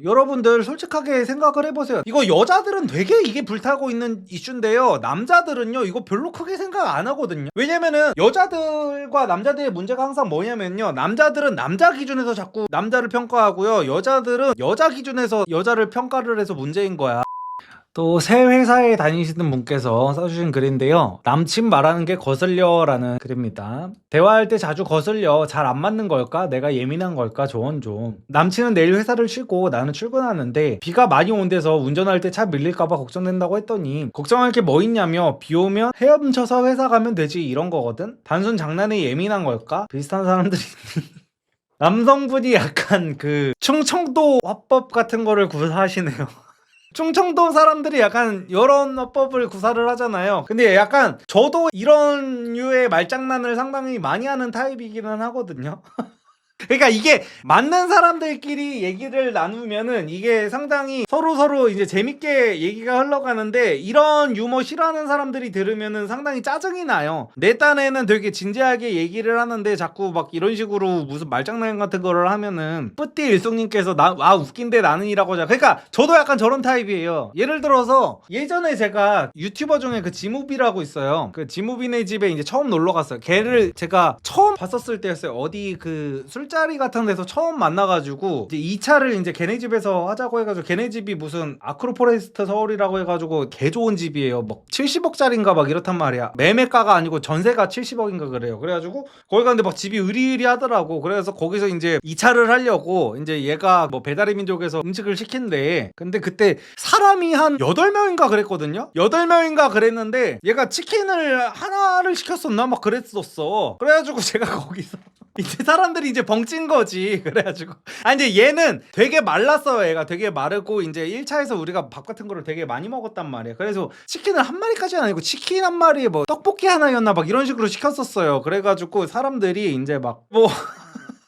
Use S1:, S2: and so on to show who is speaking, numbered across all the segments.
S1: 여러분들 솔직하게 생각을 해보세요. 이거 여자들은 되게 이게 불타고 있는 이슈인데요, 남자들은요 이거 별로 크게 생각 안 하거든요. 왜냐면은 여자들과 남자들의 문제가 항상 뭐냐면요, 남자들은 남자 기준에서 자꾸 남자를 평가하고요, 여자들은 여자 기준에서 여자를 평가를 해서 문제인 거야. 또 새 회사에 다니시는 분께서 써주신 글인데요, 남친 말하는 게 거슬려 라는 글입니다. 대화할 때 자주 거슬려. 잘 안 맞는 걸까? 내가 예민한 걸까? 조언 좀. 남친은 내일 회사를 쉬고 나는 출근하는데 비가 많이 온대서 운전할 때 차 밀릴까봐 걱정된다고 했더니 걱정할 게 뭐 있냐며, 비 오면 헤엄쳐서 회사 가면 되지 이런 거거든. 단순 장난에 예민한 걸까? 비슷한 사람들이 남성분이 약간 그 충청도 화법 같은 거를 구사하시네요. 충청도 사람들이 약간 이런 어법을 구사를 하잖아요. 근데 약간 저도 이런 류의 말장난을 상당히 많이 하는 타입이기는 하거든요. 그러니까 이게 맞는 사람들끼리 얘기를 나누면은 이게 상당히 서로 이제 재밌게 얘기가 흘러가는데, 이런 유머 싫어하는 사람들이 들으면은 상당히 짜증이 나요. 내 딴에는 되게 진지하게 얘기를 하는데 자꾸 막 이런 식으로 무슨 말장난 같은 거를 하면은 뿌띠 일송님께서 웃긴데 나는이라고 하자. 그러니까 저도 약간 저런 타입이에요. 예를 들어서 예전에 제가 유튜버 중에 그 지무비라고 있어요. 그 지무비네 집에 이제 처음 놀러 갔어요. 걔를 제가 처음 봤었을 때였어요. 어디 그 술자리 같은 데서 처음 만나가지고 이제 2차를 이제 걔네 집에서 하자고 해가지고, 걔네 집이 무슨 아크로포레스트 서울이라고 해가지고 개 좋은 집이에요. 뭐 70억짜리인가 막 이렇단 말이야. 매매가가 아니고 전세가 70억인가 그래요. 그래가지고 거기 갔는데 막 집이 으리으리하더라고. 그래서 거기서 이제 2차를 하려고 이제 얘가 뭐 배달의 민족에서 음식을 시킨대. 근데 그때 사람이 한 8명인가 그랬거든요. 8명인가 그랬는데 얘가 치킨을 하나를 시켰었나 막 그랬었어. 그래가지고 제가 거기서 이제 사람들이 이제 벙찐 거지. 그래가지고 이제 얘는 되게 말랐어요. 얘가 되게 마르고 이제 1차에서 우리가 밥 같은 거를 되게 많이 먹었단 말이에요. 그래서 치킨을 한 마리까지는 아니고 치킨 한 마리에 뭐 떡볶이 하나였나 막 이런 식으로 시켰었어요. 그래가지고 사람들이 이제 막 뭐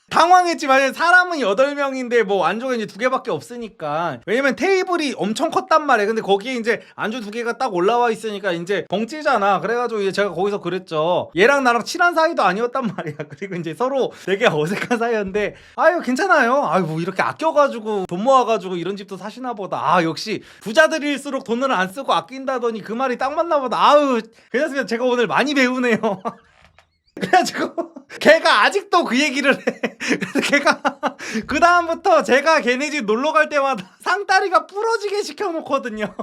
S1: 당황했지만, 사람은 8명인데 뭐 안주가 이제 2개밖에 없으니까. 왜냐면 테이블이 엄청 컸단 말이에요. 근데 거기에 이제 안주 2개가 딱 올라와 있으니까 이제 벙찌잖아. 그래가지고 이제 제가 거기서 그랬죠. 얘랑 나랑 친한 사이도 아니었단 말이야. 그리고 이제 서로 되게 어색한 사이였는데, 아유 괜찮아요. 아유 뭐 이렇게 아껴가지고 돈 모아가지고 이런 집도 사시나 보다. 아 역시 부자들일수록 돈을 안 쓰고 아낀다더니 그 말이 딱 맞나 보다. 아유 그래서 제가 오늘 많이 배우네요. 그래가지고 걔가 아직도 그 얘기를 해. 그래서 걔가 그 다음부터 제가 걔네 집 놀러 갈 때마다 상다리가 부러지게 시켜놓거든요.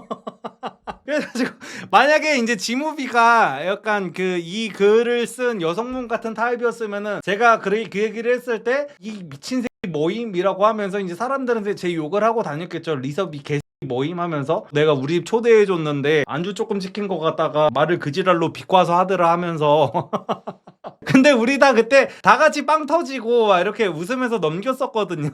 S1: 그래가지고 만약에 이제 지무비가 약간 그 이 글을 쓴 여성분 같은 타입이었으면은 제가 그 얘기를 했을 때 이 미친 새끼 모임이라고 하면서 이제 사람들한테 제 욕을 하고 다녔겠죠. 리섭이 개 모임 하면서 내가 우리 집 초대해줬는데 안주 조금 시킨 거 같다가 말을 그 지랄로 비꼬아서 하더라 하면서 근데 우리 다 그때 다 같이 빵 터지고 막 이렇게 웃으면서 넘겼었거든요.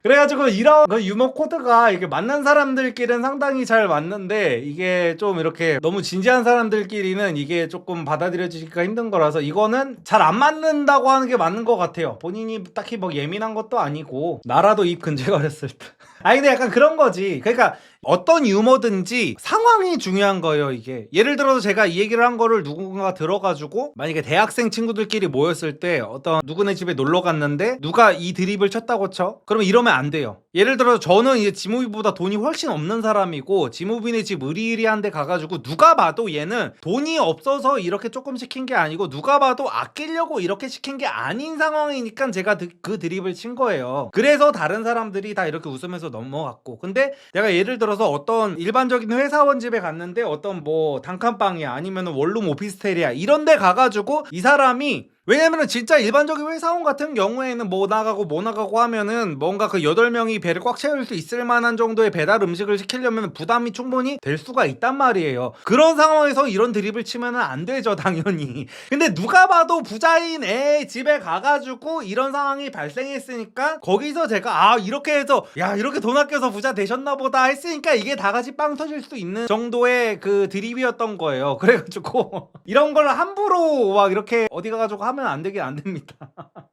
S1: 그래가지고 이런 그 유머 코드가 이렇게 만난 사람들끼리는 상당히 잘 맞는데, 이게 좀 이렇게 너무 진지한 사람들끼리는 이게 조금 받아들여지기가 힘든 거라서 이거는 잘 안 맞는다고 하는 게 맞는 것 같아요. 본인이 딱히 뭐 예민한 것도 아니고 나라도 입 근질거렸을 때. 아니 근데 약간 그런 거지. 그러니까 어떤 유머든지 상황이 중요한 거예요. 이게 예를 들어서 제가 이 얘기를 한 거를 누군가 들어가지고, 만약에 대학생 친구들끼리 모였을 때 어떤 누구네 집에 놀러 갔는데 누가 이 드립을 쳤다고 쳐? 그러면 이러면 안 돼요. 예를 들어서 저는 이제 지무비보다 돈이 훨씬 없는 사람이고 지무비네 집 으리으리한 데 가가지고 누가 봐도 얘는 돈이 없어서 이렇게 조금 시킨 게 아니고 누가 봐도 아끼려고 이렇게 시킨 게 아닌 상황이니까 제가 그 드립을 친 거예요. 그래서 다른 사람들이 다 이렇게 웃으면서 넘어갔고, 근데 내가 예를 들어서 어떤 일반적인 회사원 집에 갔는데 어떤 뭐 단칸방이야 아니면 원룸 오피스텔이야 이런 데 가가지고 이 사람이, 왜냐면은 진짜 일반적인 회사원 같은 경우에는 뭐 나가고 하면은 뭔가 그 8명이 배를 꽉 채울 수 있을 만한 정도의 배달 음식을 시키려면 부담이 충분히 될 수가 있단 말이에요. 그런 상황에서 이런 드립을 치면은 안 되죠, 당연히. 근데 누가 봐도 부자인 애 집에 가가지고 이런 상황이 발생했으니까 거기서 제가 이렇게 해서 야 이렇게 돈 아껴서 부자 되셨나 보다 했으니까 이게 다 같이 빵 터질 수 있는 정도의 그 드립이었던 거예요. 그래가지고 이런 걸 함부로 막 이렇게 어디 가가지고 하면 안 되긴 안 됩니다.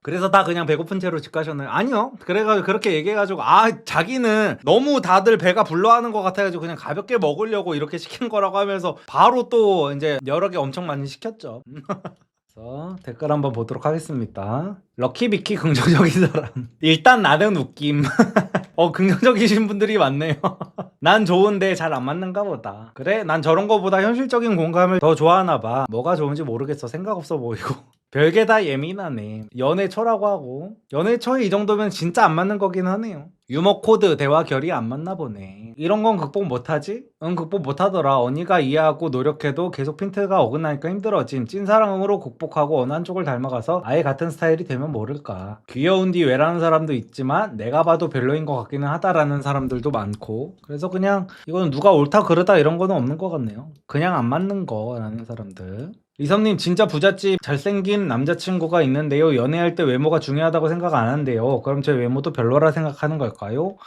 S1: 그래서 다 그냥 배고픈 채로 집 가셨나요? 아니요. 그래가지고 그렇게 얘기해가지고 자기는 너무 다들 배가 불러하는 것 같아가지고 그냥 가볍게 먹으려고 이렇게 시킨 거라고 하면서 바로 또 이제 여러 개 엄청 많이 시켰죠. 그래서 댓글 한번 보도록 하겠습니다. 럭키비키 긍정적인 사람. 일단 나는 웃김. 긍정적이신 분들이 많네요. 난 좋은데 잘 안 맞는가 보다. 그래? 난 저런 거보다 현실적인 공감을 더 좋아하나 봐. 뭐가 좋은지 모르겠어. 생각 없어 보이고. 별게 다 예민하네. 연애처라고 하고. 연애처에 이 정도면 진짜 안 맞는 거긴 하네요. 유머 코드, 대화 결이 안 맞나 보네. 이런 건 극복 못하지? 응, 극복 못하더라. 언니가 이해하고 노력해도 계속 핀트가 어긋나니까 힘들어짐. 찐사랑으로 극복하고 어느 한쪽을 닮아가서 아예 같은 스타일이 되면 모를까. 귀여운 뒤 왜라는 사람도 있지만 내가 봐도 별로인 것 같기는 하다라는 사람들도 많고. 그래서 그냥 이거는 누가 옳다 그르다 이런 거는 없는 것 같네요. 그냥 안 맞는 거라는 사람들. 이성님, 진짜 부잣집 잘생긴 남자친구가 있는데요. 연애할 때 외모가 중요하다고 생각 안 한대요. 그럼 제 외모도 별로라 생각하는 걸까요?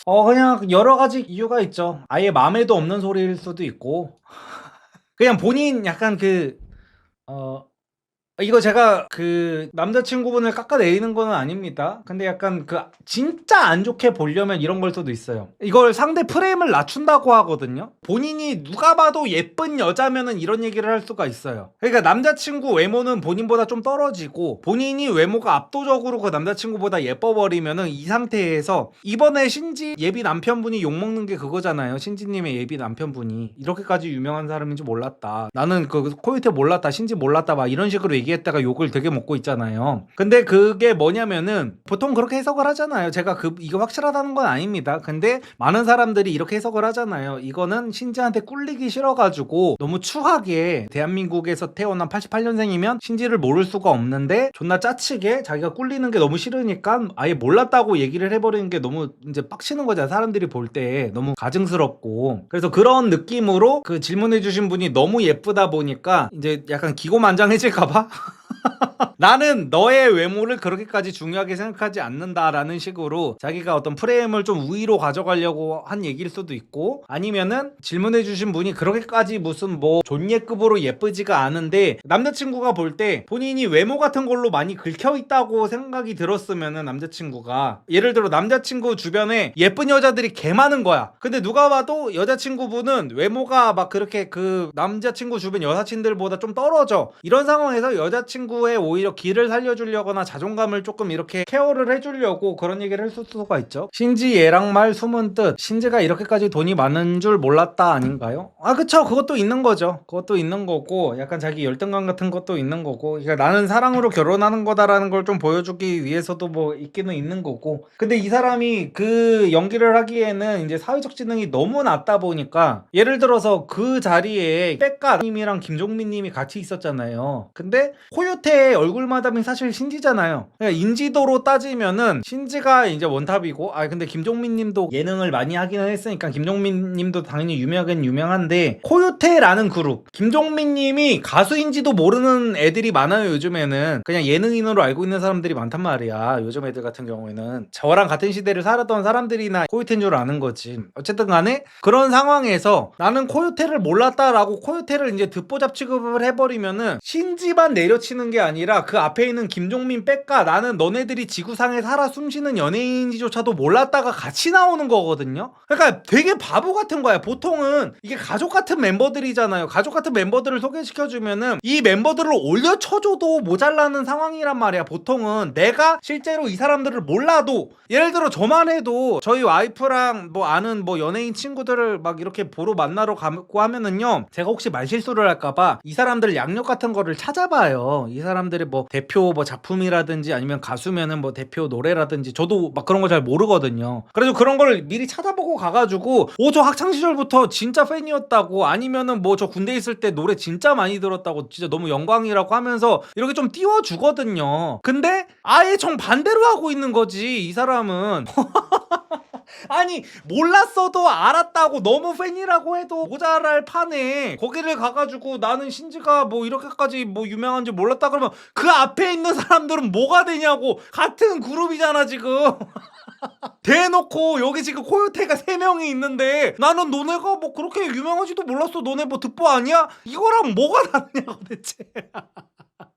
S1: 그냥 여러 가지 이유가 있죠. 아예 마음에도 없는 소리일 수도 있고, 그냥 본인 약간 이거 제가 남자친구분을 깎아내리는 건 아닙니다. 근데 약간 진짜 안 좋게 보려면 이런 걸 수도 있어요. 이걸 상대 프레임을 낮춘다고 하거든요. 본인이 누가 봐도 예쁜 여자면은 이런 얘기를 할 수가 있어요. 그러니까 남자친구 외모는 본인보다 좀 떨어지고 본인이 외모가 압도적으로 그 남자친구보다 예뻐버리면은 이 상태에서 이번에 신지 예비 남편분이 욕먹는 게 그거잖아요. 신지님의 예비 남편분이 이렇게까지 유명한 사람인지 몰랐다. 나는 코요태 몰랐다. 신지 몰랐다. 막 이런 식으로 얘기했다가 욕을 되게 먹고 있잖아요. 근데 그게 뭐냐면은 보통 그렇게 해석을 하잖아요. 제가 이거 확실하다는 건 아닙니다. 근데 많은 사람들이 이렇게 해석을 하잖아요. 이거는 신지한테 꿀리기 싫어가지고 너무 추하게 대한민국에서 태어난 88년생이면 신지를 모를 수가 없는데 존나 짜치게 자기가 꿀리는 게 너무 싫으니까 아예 몰랐다고 얘기를 해버리는 게 너무 이제 빡치는 거잖아. 사람들이 볼 때 너무 가증스럽고. 그래서 그런 느낌으로 질문해주신 분이 너무 예쁘다 보니까 이제 약간 기고만장해질까봐 나는 너의 외모를 그렇게까지 중요하게 생각하지 않는다라는 식으로 자기가 어떤 프레임을 좀 우위로 가져가려고 한 얘기일 수도 있고, 아니면은 질문해주신 분이 그렇게까지 무슨 존예급으로 예쁘지가 않은데 남자친구가 볼 때 본인이 외모 같은 걸로 많이 긁혀있다고 생각이 들었으면은, 남자친구가 예를 들어 남자친구 주변에 예쁜 여자들이 개 많은 거야. 근데 누가 봐도 여자친구분은 외모가 막 그렇게 남자친구 주변 여사친들보다 좀 떨어져. 이런 상황에서 여자친구의 오히려 기를 살려주려거나 자존감을 조금 이렇게 케어를 해주려고 그런 얘기를 했을 수가 있죠. 신지 얘랑 말 숨은 뜻, 신지가 이렇게까지 돈이 많은 줄 몰랐다 아닌가요? 그쵸. 그것도 있는 거죠. 그것도 있는 거고, 약간 자기 열등감 같은 것도 있는 거고, 그러니까 나는 사랑으로 결혼하는 거다라는 걸 좀 보여주기 위해서도 있기는 있는 거고. 근데 이 사람이 연기를 하기에는 이제 사회적 지능이 너무 낮다 보니까, 예를 들어서 그 자리에 백가님이랑 김종민님이 같이 있었잖아요. 근데 코요태 얼굴 마담이 사실 신지잖아요. 그러니까 인지도로 따지면은 신지가 이제 원탑이고, 근데 김종민님도 예능을 많이 하기는 했으니까 김종민님도 당연히 유명하긴 유명한데, 코요태라는 그룹, 김종민님이 가수인지도 모르는 애들이 많아요. 요즘에는 그냥 예능인으로 알고 있는 사람들이 많단 말이야. 요즘 애들 같은 경우에는 저랑 같은 시대를 살았던 사람들이나 코요태인 줄 아는 거지. 어쨌든 간에 그런 상황에서 나는 코요태를 몰랐다라고 코요태를 이제 듣보잡 취급을 해버리면은 신지만 내려치는 게 아니라 그 앞에 있는 김종민 백가, 나는 너네들이 지구상에 살아 숨쉬는 연예인인지조차도 몰랐다가 같이 나오는 거거든요. 그러니까 되게 바보 같은 거야. 보통은 이게 가족 같은 멤버들이잖아요. 가족 같은 멤버들을 소개시켜주면은 이 멤버들을 올려쳐줘도 모자라는 상황이란 말이야. 보통은 내가 실제로 이 사람들을 몰라도, 예를 들어 저만 해도 저희 와이프랑 아는 연예인 친구들을 막 이렇게 보러 만나러 가고 하면은요, 제가 혹시 말실수를 할까봐 이 사람들 양력 같은 거를 찾아봐요. 이 사람들의 대표 작품이라든지 아니면 가수면은 대표 노래라든지, 저도 막 그런 거 잘 모르거든요. 그래서 그런 걸 미리 찾아보고 가가지고 저 학창시절부터 진짜 팬이었다고, 아니면은 저 군대 있을 때 노래 진짜 많이 들었다고, 진짜 너무 영광이라고 하면서 이렇게 좀 띄워주거든요. 근데 아예 정반대로 하고 있는 거지 이 사람은. 아니, 몰랐어도 알았다고 너무 팬이라고 해도 모자랄 판에 거기를 가가지고 나는 신지가 이렇게까지 유명한지 몰랐다 그러면 그 앞에 있는 사람들은 뭐가 되냐고. 같은 그룹이잖아 지금. 대놓고 여기 지금 코요태가 3명이 있는데 나는 너네가 그렇게 유명한지도 몰랐어. 너네 듣보 아니야? 이거랑 뭐가 다르냐고 대체.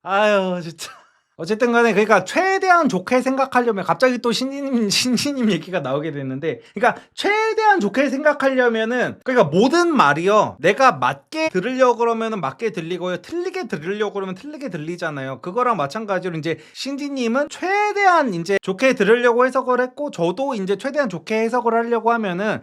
S1: 아유 진짜. 어쨌든 간에 그러니까 최대한 좋게 생각하려면, 갑자기 또 신지님 얘기가 나오게 됐는데, 그러니까 최대한 최대한 좋게 생각하려면은 그러니까 모든 말이요 내가 맞게 들으려고 그러면은 맞게 들리고요 틀리게 들으려고 그러면 틀리게 들리잖아요. 그거랑 마찬가지로 이제 신지님은 최대한 이제 좋게 들으려고 해석을 했고 저도 이제 최대한 좋게 해석을 하려고 하면은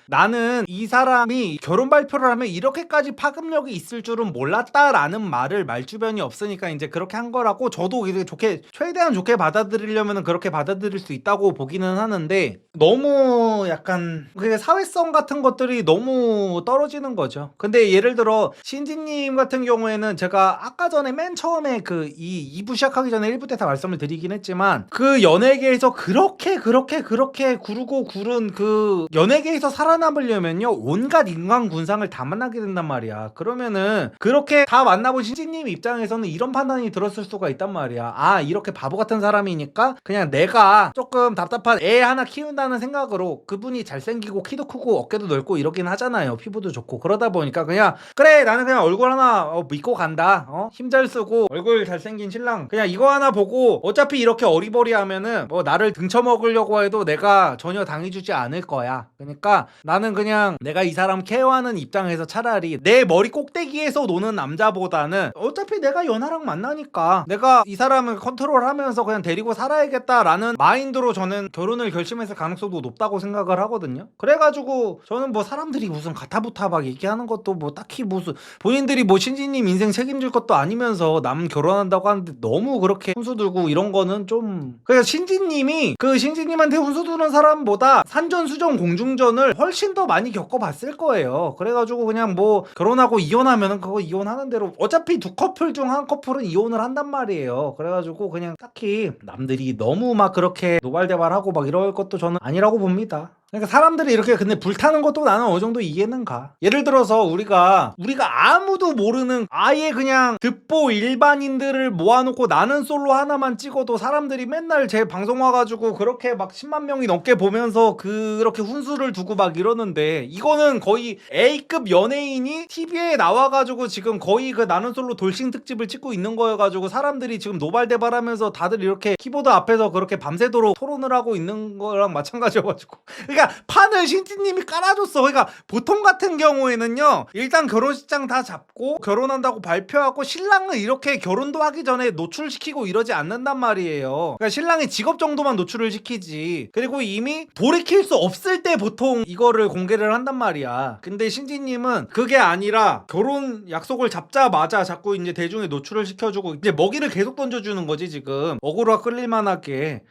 S1: 나는 이 사람이 결혼 발표를 하면 이렇게까지 파급력이 있을 줄은 몰랐다라는 말을 말주변이 없으니까 이제 그렇게 한 거라고 저도 이렇게 좋게 최대한 좋게 받아들이려면은 그렇게 받아들일 수 있다고 보기는 하는데 너무 약간 그게 사회성 같은 것들이 너무 떨어지는 거죠. 근데 예를 들어 신지님 같은 경우에는 제가 아까 전에 맨 처음에 그 2부 시작하기 전에 1부 때 다 말씀을 드리긴 했지만 그 연예계에서 그렇게 구르고 구른 그 연예계에서 살아남으려면요 온갖 인간 군상을 다 만나게 된단 말이야. 그러면은 그렇게 다 만나본 신지님 입장에서는 이런 판단이 들었을 수가 있단 말이야. 이렇게 바보 같은 사람이니까 그냥 내가 조금 답답한 애 하나 키운다는 생각으로 그분이 잘생기고 키도 크고 어깨도 넓고 이러긴 하잖아요. 피부도 좋고 그러다 보니까 그냥 그래 나는 그냥 얼굴 하나 믿고 간다. 힘 잘 쓰고 얼굴 잘생긴 신랑 그냥 이거 하나 보고 어차피 이렇게 어리버리하면은 뭐 나를 등쳐먹으려고 해도 내가 전혀 당해주지 않을 거야. 그러니까 나는 그냥 내가 이 사람 케어하는 입장에서 차라리 내 머리 꼭대기에서 노는 남자보다는 어차피 내가 연하랑 만나니까 내가 이 사람을 컨트롤하면서 그냥 데리고 살아야겠다라는 마인드로 저는 결혼을 결심했을 가능성도 높다고 생각을 하거든요. 그래가지고 저는 뭐 사람들이 무슨 가타부타 막 얘기하는 것도 뭐 딱히 무슨 본인들이 뭐 신지님 인생 책임질 것도 아니면서 남 결혼한다고 하는데 너무 그렇게 훈수 들고 이런 거는 좀 그러니까 신지님이 그 신지님한테 훈수 두는 사람보다 산전수전 공중전을 훨씬 더 많이 겪어봤을 거예요. 그래가지고 그냥 뭐 결혼하고 이혼하면은 그거 이혼하는 대로 어차피 두 커플 중 한 커플은 이혼을 한단 말이에요. 그래가지고 그냥 딱히 남들이 너무 막 그렇게 노발대발하고 막 이럴 것도 저는 아니라고 봅니다. 그러니까 사람들이 이렇게 근데 불타는 것도 나는 어느 정도 이해는 가. 예를 들어서 우리가 아무도 모르는 아예 그냥 듣보 일반인들을 모아놓고 나는 솔로 하나만 찍어도 사람들이 맨날 제 방송 와가지고 그렇게 막 10만 명이 넘게 보면서 그렇게 훈수를 두고 막 이러는데 이거는 거의 A급 연예인이 TV에 나와가지고 지금 거의 그 나는 솔로 돌싱 특집을 찍고 있는 거여가지고 사람들이 지금 노발대발하면서 다들 이렇게 키보드 앞에서 그렇게 밤새도록 토론을 하고 있는 거랑 마찬가지여가지고 그러니까 판을 신지님이 깔아줬어. 그러니까 보통 같은 경우에는요 일단 결혼식장 다 잡고 결혼한다고 발표하고 신랑은 이렇게 결혼도 하기 전에 노출시키고 이러지 않는단 말이에요. 그러니까 신랑의 직업 정도만 노출을 시키지. 그리고 이미 돌이킬 수 없을 때 보통 이거를 공개를 한단 말이야. 근데 신지님은 그게 아니라 결혼 약속을 잡자마자 자꾸 이제 대중에 노출을 시켜주고 이제 먹이를 계속 던져주는 거지 지금. 어그로가 끌릴만하게.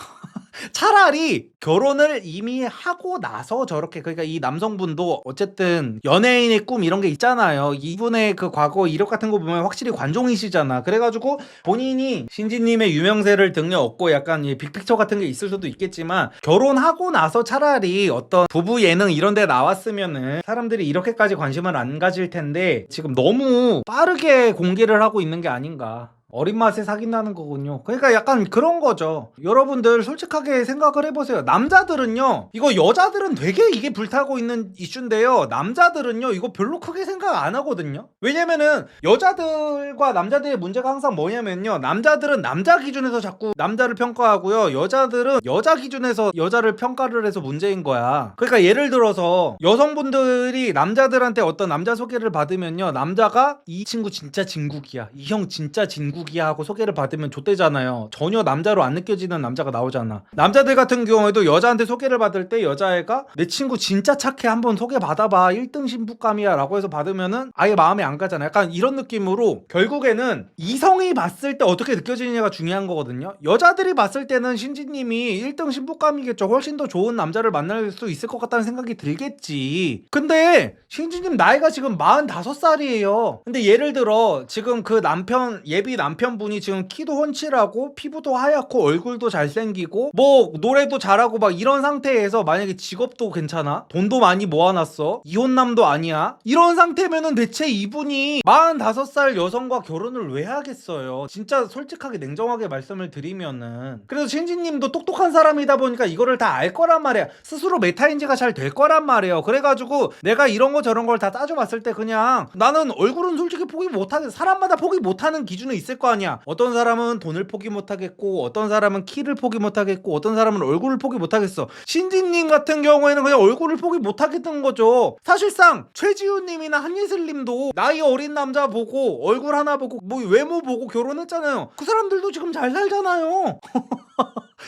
S1: 차라리 결혼을 이미 하고 나서 저렇게 그러니까 이 남성분도 어쨌든 연예인의 꿈 이런 게 있잖아요. 이분의 그 과거 이력 같은 거 보면 확실히 관종이시잖아. 그래가지고 본인이 신지님의 유명세를 등에 업고 약간 빅픽처 같은 게 있을 수도 있겠지만 결혼하고 나서 차라리 어떤 부부 예능 이런 데 나왔으면은 사람들이 이렇게까지 관심을 안 가질 텐데 지금 너무 빠르게 공개를 하고 있는 게 아닌가. 어린 맛에 사귄다는 거군요. 그러니까 약간 그런 거죠. 여러분들 솔직하게 생각을 해보세요. 남자들은요 이거 여자들은 되게 이게 불타고 있는 이슈인데요 남자들은요 이거 별로 크게 생각 안 하거든요. 왜냐면은 여자들과 남자들의 문제가 항상 뭐냐면요 남자들은 남자 기준에서 자꾸 남자를 평가하고요 여자들은 여자 기준에서 여자를 평가를 해서 문제인 거야. 그러니까 예를 들어서 여성분들이 남자들한테 어떤 남자 소개를 받으면요 남자가 이 친구 진짜 진국이야 이 형 진짜 진국이야 하고 소개를 받으면 좆대잖아요. 전혀 남자로 안 느껴지는 남자가 나오잖아. 남자들 같은 경우에도 여자한테 소개를 받을 때 여자애가 내 친구 진짜 착해 한번 소개받아봐 1등 신부감이야 라고 해서 받으면은 아예 마음에 안 가잖아. 약간 이런 느낌으로 결국에는 이성이 봤을 때 어떻게 느껴지느냐가 중요한 거거든요. 여자들이 봤을 때는 신지님이 1등 신부감이겠죠. 훨씬 더 좋은 남자를 만날 수 있을 것 같다는 생각이 들겠지. 근데 신지님 나이가 지금 45살이에요 근데 예를 들어 지금 그 남편 예비 남편분이 지금 키도 훤칠하고 피부도 하얗고 얼굴도 잘생기고 뭐 노래도 잘하고 막 이런 상태에서 만약에 직업도 괜찮아 돈도 많이 모아놨어 이혼남도 아니야 이런 상태면은 대체 이분이 45살 여성과 결혼을 왜 하겠어요. 진짜 솔직하게 냉정하게 말씀을 드리면은 그래서 신지님도 똑똑한 사람이다 보니까 이거를 다 알 거란 말이야. 스스로 메타인지가 잘 될 거란 말이에요. 그래가지고 내가 이런 거 저런 걸 다 따져봤을 때 그냥 나는 얼굴은 솔직히 포기 못하겠어. 사람마다 포기 못하는 기준은 있을 거 아니야. 어떤 사람은 돈을 포기 못하겠고 어떤 사람은 키를 포기 못하겠고 어떤 사람은 얼굴을 포기 못하겠어. 신지님 같은 경우에는 그냥 얼굴을 포기 못하겠던 거죠. 사실상 최지우님이나 한예슬님도 나이 어린 남자 보고 얼굴 하나 보고 뭐 외모 보고 결혼했잖아요. 그 사람들도 지금 잘 살잖아요.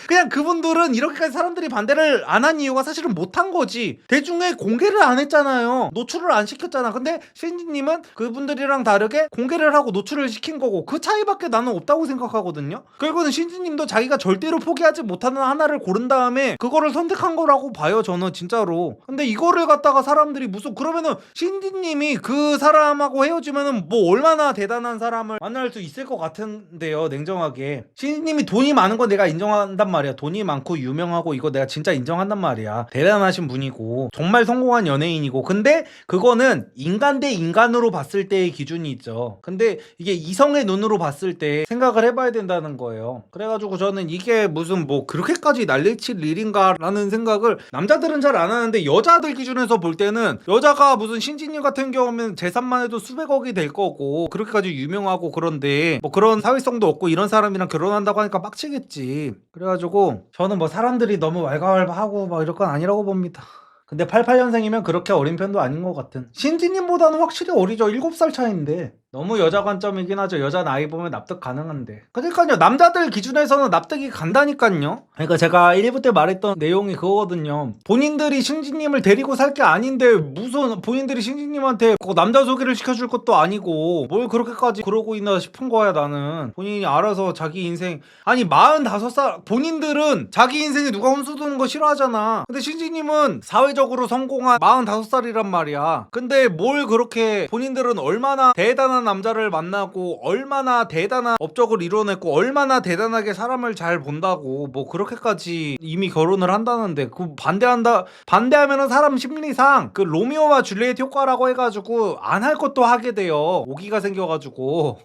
S1: 그냥 그분들은 이렇게까지 사람들이 반대를 안 한 이유가 사실은 못한 거지. 대중에 공개를 안 했잖아요. 노출을 안 시켰잖아. 근데 신지님은 그분들이랑 다르게 공개를 하고 노출을 시킨 거고 그 차이밖에 나는 없다고 생각하거든요. 그리고는 신지님도 자기가 절대로 포기하지 못하는 하나를 고른 다음에 그거를 선택한 거라고 봐요. 저는 진짜로. 근데 이거를 갖다가 사람들이 무슨 그러면은 신지님이 그 사람하고 헤어지면은 뭐 얼마나 대단한 사람을 만날 수 있을 것 같은데요. 냉정하게. 신지님이 돈이 많은 건 내가 인정한단 말이야. 돈이 많고 유명하고 이거 내가 진짜 인정한단 말이야. 대단하신 분이고 정말 성공한 연예인이고 근데 그거는 인간 대 인간으로 봤을 때의 기준이 있죠. 근데 이게 이성의 눈으로 봤을 때 생각을 해봐야 된다는 거예요. 그래가지고 저는 이게 무슨 뭐 그렇게까지 난리칠 일인가 라는 생각을 남자들은 잘 안 하는데 여자들 기준에서 볼 때는 여자가 무슨 신진님 같은 경우면 재산만 해도 수백억이 될 거고 그렇게까지 유명하고 그런데 뭐 그런 사회성도 없고 이런 사람이랑 결혼한다고 하니까 빡치겠지. 그래가지고 저는 뭐 사람들이 너무 왈가왈부하고 막 이럴 건 아니라고 봅니다. 근데 88년생이면 그렇게 어린 편도 아닌 것 같은. 신지님보다는 확실히 어리죠. 7살 차이인데. 너무 여자 관점이긴 하죠. 여자 나이 보면 납득 가능한데. 그러니까요. 남자들 기준에서는 납득이 간다니까요. 그러니까 제가 1부 때 말했던 내용이 그거거든요. 본인들이 신지님을 데리고 살 게 아닌데 무슨 본인들이 신지님한테 남자 소개를 시켜줄 것도 아니고 뭘 그렇게까지 그러고 있나 싶은 거야 나는. 본인이 알아서 자기 인생 아니 45살 본인들은 자기 인생에 누가 혼수 두는 거 싫어하잖아. 근데 신지님은 사회적으로 성공한 45살이란 말이야. 근데 뭘 그렇게 본인들은 얼마나 대단한 남자를 만나고 얼마나 대단한 업적을 이뤄냈고 얼마나 대단하게 사람을 잘 본다고 뭐 그렇게까지 이미 결혼을 한다는데 그 반대하면은 사람 심리상 그 로미오와 줄리엣 효과라고 해가지고 안 할 것도 하게 돼요. 오기가 생겨가지고.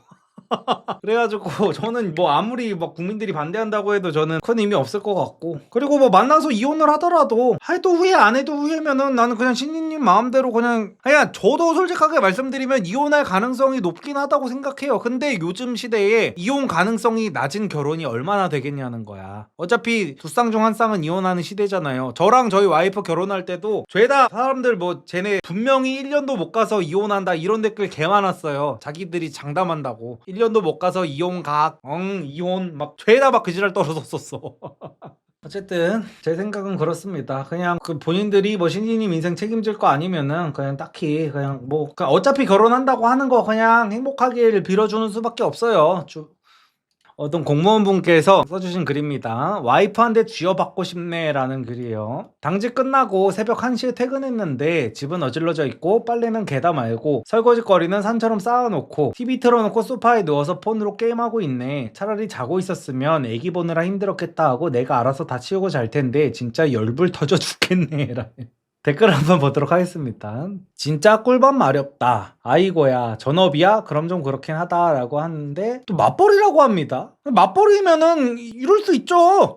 S1: 그래가지고 저는 뭐 아무리 막 국민들이 반대한다고 해도 저는 큰 의미 없을 것 같고 그리고 뭐 만나서 이혼을 하더라도 해도 후회 안 해도 후회면은 나는 그냥 신인님 마음대로 그냥 저도 솔직하게 말씀드리면 이혼할 가능성이 높긴 하다고 생각해요. 근데 요즘 시대에 이혼 가능성이 낮은 결혼이 얼마나 되겠냐는 거야. 어차피 두 쌍 중 한 쌍은 이혼하는 시대잖아요. 저랑 저희 와이프 결혼할 때도 죄다 사람들 뭐 쟤네 분명히 1년도 못 가서 이혼한다 이런 댓글 개 많았어요. 자기들이 장담한다고 1년도 못 가서 이혼 이혼 막 죄다 막 그 지랄 떨어졌었어. 어쨌든 제 생각은 그렇습니다. 그냥 그 본인들이 뭐 신지님 인생 책임질 거 아니면은 그냥 딱히 그냥 뭐 어차피 결혼한다고 하는 거 그냥 행복하길 빌어주는 수밖에 없어요. 어떤 공무원분께서 써주신 글입니다. 와이프한테 쥐어받고 싶네 라는 글이에요. 당직 끝나고 새벽 1시에 퇴근했는데 집은 어질러져 있고 빨래는 개다 말고 설거지거리는 산처럼 쌓아놓고 TV 틀어놓고 소파에 누워서 폰으로 게임하고 있네. 차라리 자고 있었으면 애기 보느라 힘들었겠다 하고 내가 알아서 다 치우고 잘 텐데 진짜 열불 터져 죽겠네 라는 댓글 한번 보도록 하겠습니다. 진짜 꿀밤 마렵다. 아이고야 전업이야? 그럼 좀 그렇긴 하다 라고 하는데 또 맞벌이라고 합니다. 맞벌이면은 이럴 수 있죠.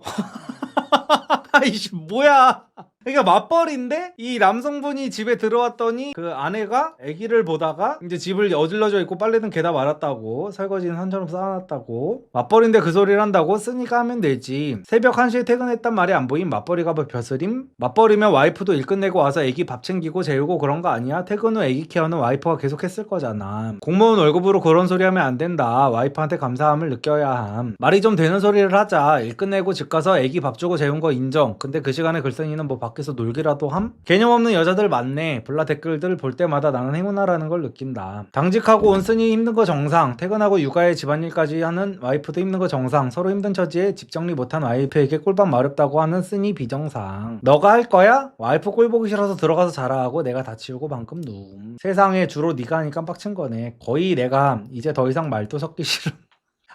S1: 아이씨 뭐야. 그러니까 맞벌이인데 이 남성분이 집에 들어왔더니 그 아내가 아기를 보다가 이제 집을 어질러져 있고 빨래는 개다 말았다고 설거지는 산처럼 쌓아놨다고 맞벌이인데 그 소리를 한다고 쓰니까 하면 되지. 새벽 1시에 퇴근했단 말이 안 보임 맞벌이가 뭐 벼슬임? 맞벌이면 와이프도 일 끝내고 와서 아기 밥 챙기고 재우고 그런 거 아니야? 퇴근 후 아기 케어는 와이프가 계속 했을 거잖아. 공무원 월급으로 그런 소리 하면 안 된다. 와이프한테 감사함을 느껴야 함. 말이 좀 되는 소리를 하자. 일 끝내고 집 가서 아기 밥 주고 재운 거 인정. 근데 그 시간에 글쓴이는 뭐 밖에서 놀기라도 함? 개념 없는 여자들 많네. 블라 댓글들 볼 때마다 나는 행운아라는 걸 느낀다. 당직하고 온 쓰니 힘든 거 정상. 퇴근하고 육아에 집안일까지 하는 와이프도 힘든 거 정상. 서로 힘든 처지에 집 정리 못한 와이프에게 꿀밤 마렵다고 하는 쓰니 비정상. 너가 할 거야? 와이프 꼴 보기 싫어서 들어가서 자라 하고 내가 다 치우고 방금 누움. 세상에 주로 네가 하니까 빡친 거네. 거의 내가 이제 더 이상 말도 섞기 싫음.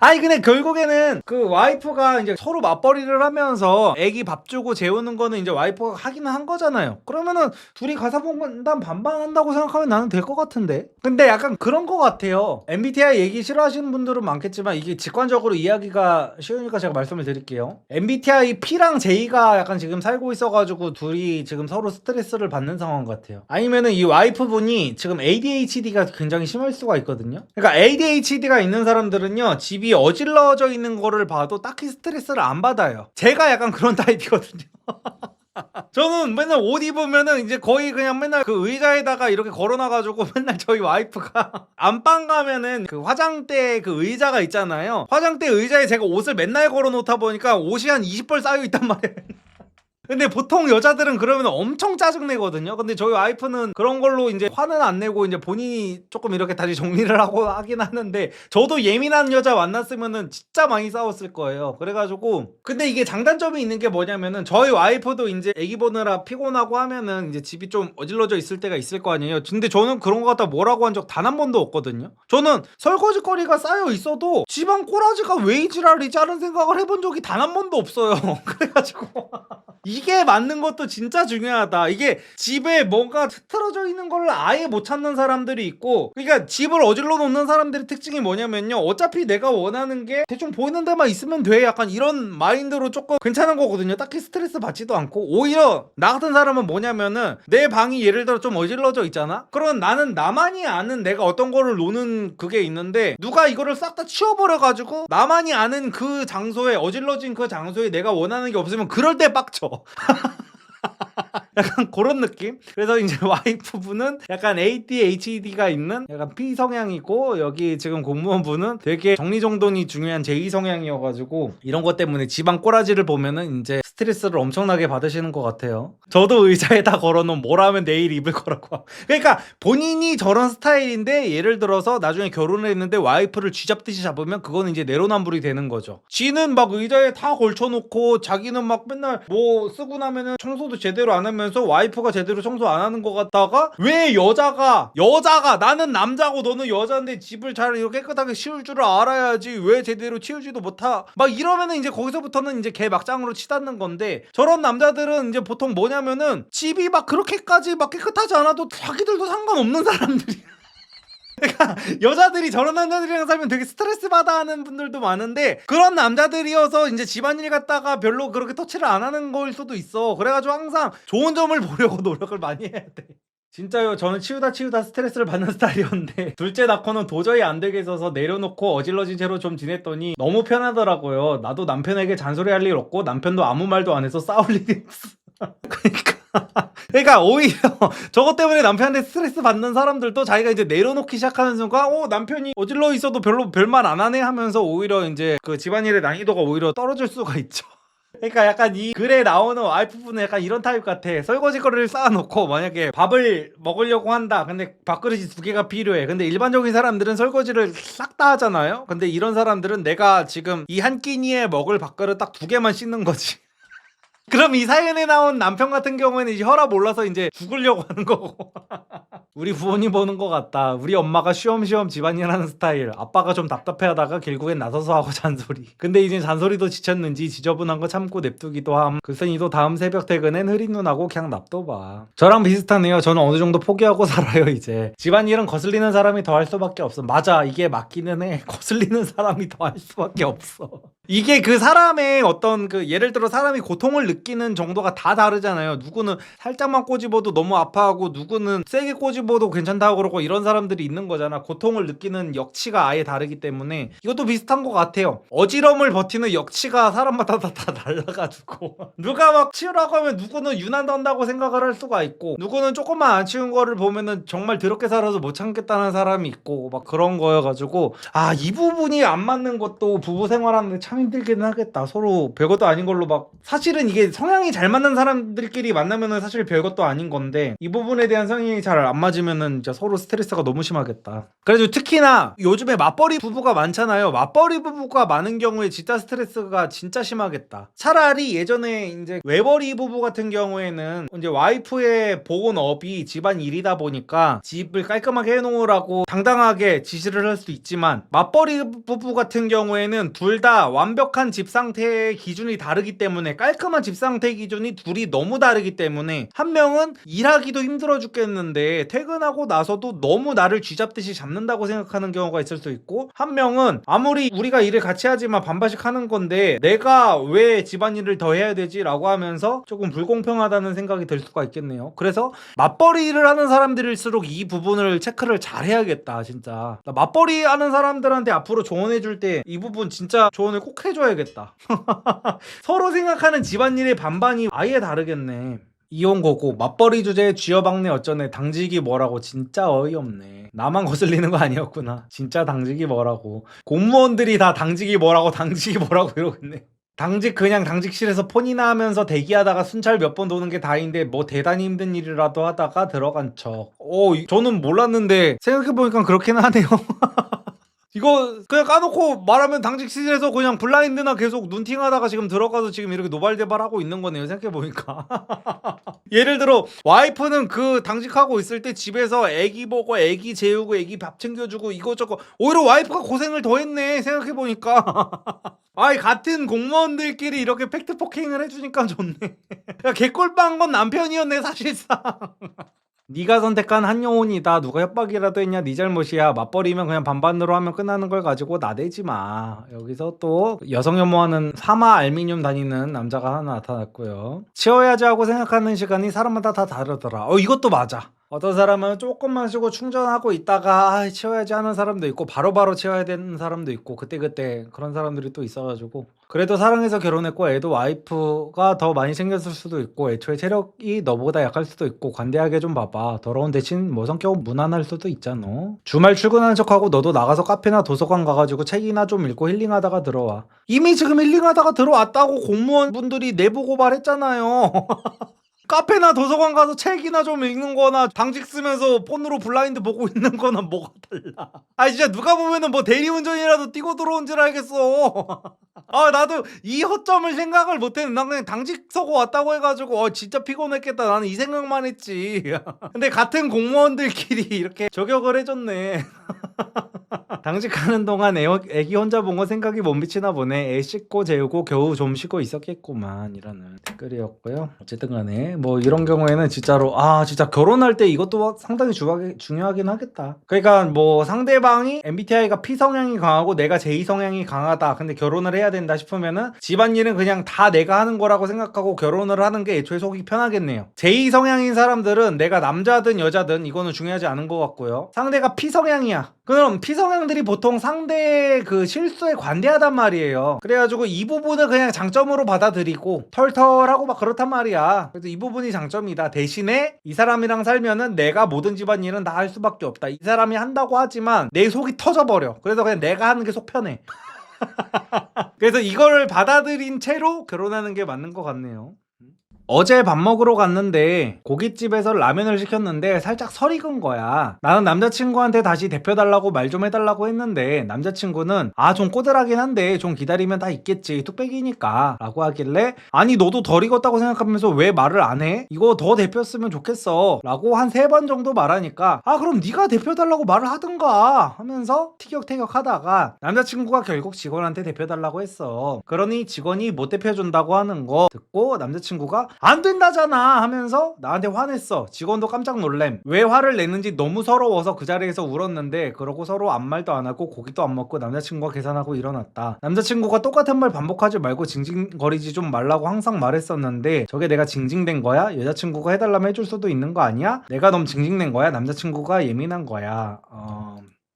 S1: 아니 근데 결국에는 그 와이프가 이제 서로 맞벌이를 하면서 애기 밥 주고 재우는 거는 이제 와이프가 하기는 한 거잖아요. 그러면은 둘이 가사분담 반반 한다고 생각하면 나는 될 것 같은데. 근데 약간 그런 것 같아요. MBTI 얘기 싫어하시는 분들은 많겠지만 이게 직관적으로 이야기가 쉬우니까 제가 말씀을 드릴게요. MBTI P랑 J가 약간 지금 살고 있어가지고 둘이 지금 서로 스트레스를 받는 상황 같아요. 아니면은 이 와이프분이 지금 ADHD가 굉장히 심할 수가 있거든요. 그러니까 ADHD가 있는 사람들은요 집이 집이 어질러져 있는 거를 봐도 딱히 스트레스를 안 받아요. 제가 약간 그런 타입이거든요. 저는 맨날 옷 입으면은 이제 거의 그냥 맨날 그 의자에다가 이렇게 걸어놔가지고 맨날 저희 와이프가 안방 가면은 그 화장대 그 의자가 있잖아요. 화장대 의자에 제가 옷을 맨날 걸어놓다 보니까 옷이 한 20벌 쌓여 있단 말이에요. 근데 보통 여자들은 그러면 엄청 짜증내거든요. 근데 저희 와이프는 그런 걸로 이제 화는 안 내고 이제 본인이 조금 이렇게 다시 정리를 하고 하긴 하는데, 저도 예민한 여자 만났으면은 진짜 많이 싸웠을 거예요. 그래가지고 근데 이게 장단점이 있는 게 뭐냐면은 저희 와이프도 이제 애기 보느라 피곤하고 하면은 이제 집이 좀 어질러져 있을 때가 있을 거 아니에요. 근데 저는 그런 거 갖다 뭐라고 한 적 단 한 번도 없거든요. 저는 설거지거리가 쌓여 있어도 집안 꼬라지가 왜 이 지랄이지 하는 생각을 해본 적이 단 한 번도 없어요. 그래가지고 이게 맞는 것도 진짜 중요하다. 이게 집에 뭔가 흐트러져 있는 걸 아예 못 찾는 사람들이 있고, 그러니까 집을 어질러 놓는 사람들의 특징이 뭐냐면요, 어차피 내가 원하는 게 대충 보이는 데만 있으면 돼, 약간 이런 마인드로 조금 괜찮은 거거든요. 딱히 스트레스 받지도 않고. 오히려 나 같은 사람은 뭐냐면은 내 방이 예를 들어 좀 어질러져 있잖아. 그럼 나는 나만이 아는 내가 어떤 거를 노는 그게 있는데, 누가 이거를 싹 다 치워버려가지고 나만이 아는 그 장소에, 어질러진 그 장소에 내가 원하는 게 없으면 그럴 때 빡쳐. 약간 그런 느낌? 그래서 이제 와이프분은 약간 ADHD가 있는 약간 P 성향이고, 여기 지금 공무원분은 되게 정리정돈이 중요한 J 성향이어가지고 이런 것 때문에 집안 꼬라지를 보면은 이제 스트레스를 엄청나게 받으시는 것 같아요. 저도 의자에다 걸어놓은 뭘 하면 내일 입을 거라고. 그러니까 본인이 저런 스타일인데, 예를 들어서 나중에 결혼을 했는데 와이프를 쥐잡듯이 잡으면 그거는 이제 내로남불이 되는 거죠. 지는 막 의자에 다 걸쳐놓고 자기는 막 맨날 뭐 쓰고 나면은 청소도 제대로 안 하면서 와이프가 제대로 청소 안 하는 것 같다가, 왜 여자가 나는 남자고 너는 여자인데 집을 잘 이렇게 깨끗하게 치울 줄 알아야지 왜 제대로 치우지도 못하, 막 이러면은 이제 거기서부터는 이제 개 막장으로 치닫는 건데, 저런 남자들은 이제 보통 뭐냐면은 집이 막 그렇게까지 막 깨끗하지 않아도 자기들도 상관없는 사람들이. 그러니까 여자들이 저런 남자들이랑 살면 되게 스트레스 받아 하는 분들도 많은데, 그런 남자들이어서 이제 집안일 갖다가 별로 그렇게 터치를 안 하는 걸 수도 있어. 그래가지고 항상 좋은 점을 보려고 노력을 많이 해야 돼. 진짜요. 저는 치우다 스트레스를 받는 스타일이었는데 둘째 낳고는 도저히 안 되게 있어서 내려놓고 어질러진 채로 좀 지냈더니 너무 편하더라고요. 나도 남편에게 잔소리할 일 없고 남편도 아무 말도 안 해서 싸울 일이 없어. 그러니까 오히려 저것 때문에 남편한테 스트레스 받는 사람들도 자기가 이제 내려놓기 시작하는 순간 남편이 어질러 있어도 별로 별말 안 하네 하면서 오히려 이제 그 집안일의 난이도가 오히려 떨어질 수가 있죠. 그러니까 약간 이 글에 나오는 와이프분은 약간 이런 타입 같아. 설거지거리를 쌓아놓고 만약에 밥을 먹으려고 한다. 근데 밥그릇이 2개가 필요해. 근데 일반적인 사람들은 설거지를 싹 다 하잖아요. 근데 이런 사람들은 내가 지금 이 한 끼니에 먹을 밥그릇 딱 2개만 씻는 거지. 그럼 이 사연에 나온 남편 같은 경우에는 이제 혈압 올라서 이제 죽으려고 하는 거고. 우리 부모님 보는 것 같다. 우리 엄마가 쉬엄쉬엄 집안일 하는 스타일. 아빠가 좀 답답해하다가 결국엔 나서서 하고 잔소리. 근데 이제 잔소리도 지쳤는지 지저분한 거 참고 냅두기도 함. 글쓴이도 다음 새벽 퇴근엔 흐린 눈하고 그냥 납둬봐. 저랑 비슷하네요. 저는 어느 정도 포기하고 살아요 이제. 집안일은 거슬리는 사람이 더 할 수밖에 없어. 맞아, 이게 맞기는 해. 거슬리는 사람이 더 할 수밖에 없어. 이게 그 사람의 어떤 그 예를 들어 사람이 고통을 느끼는 정도가 다 다르잖아요. 누구는 살짝만 꼬집어도 너무 아파하고, 누구는 세게 꼬집어도 괜찮다고 그러고, 이런 사람들이 있는 거잖아. 고통을 느끼는 역치가 아예 다르기 때문에 이것도 비슷한 것 같아요. 어지럼을 버티는 역치가 사람마다 다 달라가지고 누가 막 치우라고 하면 누구는 유난한다고 생각을 할 수가 있고, 누구는 조금만 안 치운 거를 보면은 정말 더럽게 살아서 못 참겠다는 사람이 있고, 막 그런 거여가지고 이 부분이 안 맞는 것도 부부 생활하는데 참 힘들긴 하겠다. 서로 별것도 아닌 걸로 막, 사실은 이게 성향이 잘 맞는 사람들끼리 만나면은 사실 별것도 아닌 건데, 이 부분에 대한 성향이 잘 안 맞으면은 진짜 서로 스트레스가 너무 심하겠다. 그래도 특히나 요즘에 맞벌이 부부가 많잖아요. 맞벌이 부부가 많은 경우에 진짜 스트레스가 진짜 심하겠다. 차라리 예전에 이제 외벌이 부부 같은 경우에는 이제 와이프의 본업이 집안 일이다 보니까 집을 깔끔하게 해놓으라고 당당하게 지시를 할 수 있지만, 맞벌이 부부 같은 경우에는 둘 다 완벽한 집 상태의 기준이 다르기 때문에, 깔끔한 집 상태 기준이 둘이 너무 다르기 때문에, 한 명은 일하기도 힘들어 죽겠는데 퇴근하고 나서도 너무 나를 쥐잡듯이 잡는다고 생각하는 경우가 있을 수 있고, 한 명은 아무리 우리가 일을 같이 하지만 반반씩 하는 건데 내가 왜 집안일을 더 해야 되지? 라고 하면서 조금 불공평하다는 생각이 들 수가 있겠네요. 그래서 맞벌이 일을 하는 사람들일수록 이 부분을 체크를 잘 해야겠다. 진짜 맞벌이 하는 사람들한테 앞으로 조언해 줄 때 이 부분 진짜 조언을 꼭 해줘야겠다. 서로 생각하는 집안일의 반반이 아예 다르겠네. 이혼거고 맞벌이 주제에 쥐어박네 어쩌네 당직이 뭐라고. 진짜 어이없네. 나만 거슬리는 거 아니었구나. 진짜 당직이 뭐라고. 공무원들이 다 당직이 뭐라고 당직이 뭐라고 이러고 있네. 당직 그냥 당직실에서 폰이나 하면서 대기하다가 순찰 몇 번 도는 게 다인데 뭐 대단히 힘든 일이라도 하다가 들어간 척. 저는 몰랐는데 생각해보니까 그렇긴 하네요. 이거 그냥 까놓고 말하면 당직실에서 그냥 블라인드나 계속 눈팅하다가 지금 들어가서 지금 이렇게 노발대발하고 있는 거네요. 생각해보니까. 예를 들어 와이프는 그 당직하고 있을 때 집에서 애기 보고 애기 재우고 애기 밥 챙겨주고 이것저것, 오히려 와이프가 고생을 더 했네. 생각해보니까. 아이, 같은 공무원들끼리 이렇게 팩트 폭행을 해주니까 좋네. 야, 개꿀빵 건 남편이었네 사실상. 네가 선택한 한 영혼이다. 누가 협박이라도 했냐? 네 잘못이야. 맞벌이면 그냥 반반으로 하면 끝나는 걸 가지고 나대지 마. 여기서 또 여성 혐오하는 사마 알미늄 다니는 남자가 하나 나타났고요. 치워야지 하고 생각하는 시간이 사람마다 다 다르더라. 이것도 맞아. 어떤 사람은 조금만 쉬고 충전하고 있다가 치워야지 하는 사람도 있고, 바로바로 치워야 되는 사람도 있고, 그때그때 그런 사람들이 또 있어가지고, 그래도 사랑해서 결혼했고 애도 와이프가 더 많이 챙겼을 수도 있고, 애초에 체력이 너보다 약할 수도 있고, 관대하게 좀 봐봐. 더러운 대신 뭐 성격은 무난할 수도 있잖아. 주말 출근하는 척하고 너도 나가서 카페나 도서관 가가지고 책이나 좀 읽고 힐링하다가 들어와. 이미 지금 힐링하다가 들어왔다고 공무원분들이 내부 고발했잖아요. 카페나 도서관 가서 책이나 좀 읽는 거나 당직 쓰면서 폰으로 블라인드 보고 있는 거는 뭐가 달라. 진짜 누가 보면은 뭐 대리운전이라도 뛰고 들어온 줄 알겠어. 나도 이 허점을 생각을 못했는데 난 그냥 당직 서고 왔다고 해가지고 진짜 피곤했겠다, 나는 이 생각만 했지. 근데 같은 공무원들끼리 이렇게 저격을 해줬네. 당직하는 동안 애기 혼자 본 거 생각이 못 미치나 보네. 애 씻고 재우고 겨우 좀 쉬고 있었겠구만, 이라는 댓글이었고요. 어쨌든 간에 뭐 이런 경우에는 진짜로 진짜 결혼할 때 이것도 상당히 중요하긴 하겠다. 그러니까 뭐 상대방이 MBTI가 P 성향이 강하고 내가 J 성향이 강하다, 근데 결혼을 해야 된다 싶으면은 집안일은 그냥 다 내가 하는 거라고 생각하고 결혼을 하는 게 애초에 속이 편하겠네요. J 성향인 사람들은 내가 남자든 여자든 이거는 중요하지 않은 것 같고요. 상대가 P 성향이야. 그럼 P 성향들이 보통 상대의 그 실수에 관대하단 말이에요. 그래가지고 이 부분을 그냥 장점으로 받아들이고 털털하고 막 그렇단 말이야. 그래서 이 부분이 장점이다. 대신에 이 사람이랑 살면은 내가 모든 집안일은 다 할 수밖에 없다. 이 사람이 한다고 하지만 내 속이 터져버려. 그래서 그냥 내가 하는 게 속 편해. 그래서 이걸 받아들인 채로 결혼하는 게 맞는 것 같네요. 어제 밥 먹으러 갔는데 고깃집에서 라면을 시켰는데 살짝 설이 근 거야. 나는 남자친구한테 다시 데펴달라고 말 좀 해달라고 했는데 남자친구는 좀 꼬들하긴 한데 좀 기다리면 다 있겠지, 뚝배기니까 라고 하길래, 아니 너도 덜 익었다고 생각하면서 왜 말을 안 해? 이거 더 데폈으면 좋겠어 라고 한 3번 정도 말하니까, 그럼 네가 데펴달라고 말을 하든가 하면서 티격태격 하다가 남자친구가 결국 직원한테 데펴달라고 했어. 그러니 직원이 못 데펴준다고 하는 거 듣고 남자친구가 안 된다잖아 하면서 나한테 화냈어. 직원도 깜짝 놀램. 왜 화를 냈는지 너무 서러워서 그 자리에서 울었는데, 그러고 서로 아무 말도 안 하고 고기도 안 먹고 남자친구가 계산하고 일어났다. 남자친구가 똑같은 말 반복하지 말고 징징거리지 좀 말라고 항상 말했었는데 저게 내가 징징댄 거야? 여자친구가 해달라면 해줄 수도 있는 거 아니야? 내가 너무 징징댄 거야? 남자친구가 예민한 거야.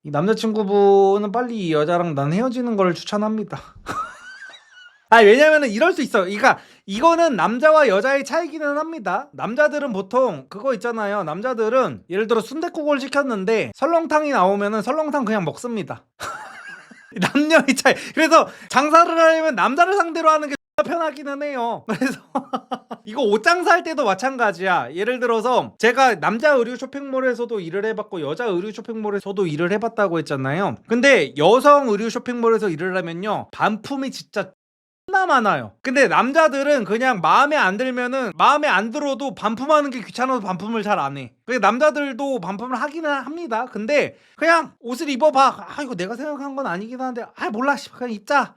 S1: 이 남자친구분은 빨리 이 여자랑 난 헤어지는 걸 추천합니다. 왜냐면은 이럴 수 있어. 그러니까 이거는 남자와 여자의 차이기는 합니다. 남자들은 보통 그거 있잖아요. 남자들은 예를 들어 순댓국을 시켰는데 설렁탕이 나오면은 설렁탕 그냥 먹습니다. 남녀의 차이. 그래서 장사를 하려면 남자를 상대로 하는 게 편하기는 해요. 그래서 이거 옷 장사할 때도 마찬가지야. 예를 들어서 제가 남자 의류 쇼핑몰에서도 일을 해봤고 여자 의류 쇼핑몰에서도 일을 해봤다고 했잖아요. 근데 여성 의류 쇼핑몰에서 일을 하면요, 반품이 진짜 나 많아요. 근데 남자들은 그냥 마음에 안 들면은, 마음에 안 들어도 반품하는 게 귀찮아서 반품을 잘 안 해. 그래, 남자들도 반품을 하기는 합니다. 근데 그냥 옷을 입어봐. 이거 내가 생각한 건 아니긴 한데 몰라, 그냥 입자.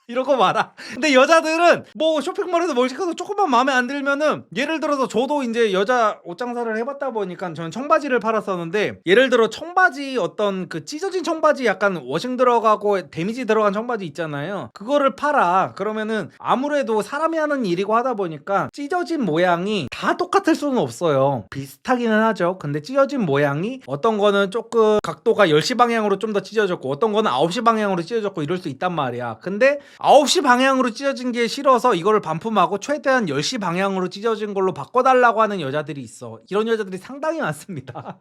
S1: 이러고 말아. 근데 여자들은 뭐 쇼핑몰에서 뭘 시켜도 조금만 마음에 안 들면은, 예를 들어서 저도 이제 여자 옷 장사를 해봤다 보니까 저는 청바지를 팔았었는데, 예를 들어 청바지 어떤 그 찢어진 청바지 약간 워싱 들어가고 데미지 들어간 청바지 있잖아요. 그거를 팔아. 그러면은 아무래도 사람이 하는 일이고 하다 보니까 찢어진 모양이 다 똑같을 수는 없어요. 비슷하기는 하죠. 근데 찢어진 모양이 어떤 거는 조금 각도가 10시 방향으로 좀 더 찢어졌고, 어떤 거는 9시 방향으로 찢어졌고 이럴 수 있단 말이야. 근데 9시 방향으로 찢어진 게 싫어서 이거를 반품하고 최대한 10시 방향으로 찢어진 걸로 바꿔달라고 하는 여자들이 있어. 이런 여자들이 상당히 많습니다.